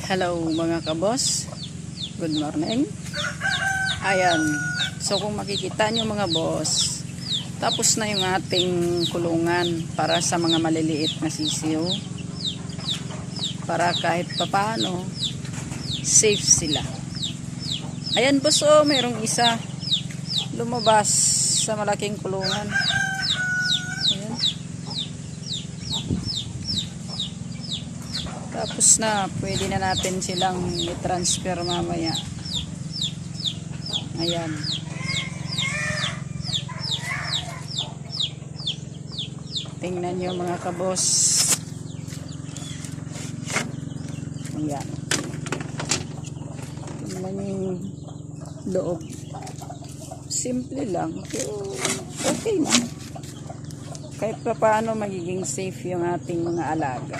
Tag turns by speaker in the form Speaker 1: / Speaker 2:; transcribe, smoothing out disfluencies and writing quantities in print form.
Speaker 1: Hello mga kabos, good morning. Ayan, so kung makikita nyo mga boss, tapos na yung ating kulungan para sa mga maliliit na sisiw, para kahit papano safe sila. Ayan boss, oh, mayroong isa lumabas sa malaking kulungan. Ayan. Tapos na, pwede na natin silang i-transfer mamaya. Ayan. Tingnan nyo mga kabos. Ayan. Tingnan nyo yung loob. Simple lang, pero okay na. Kahit pa paano magiging safe yung ating mga alaga.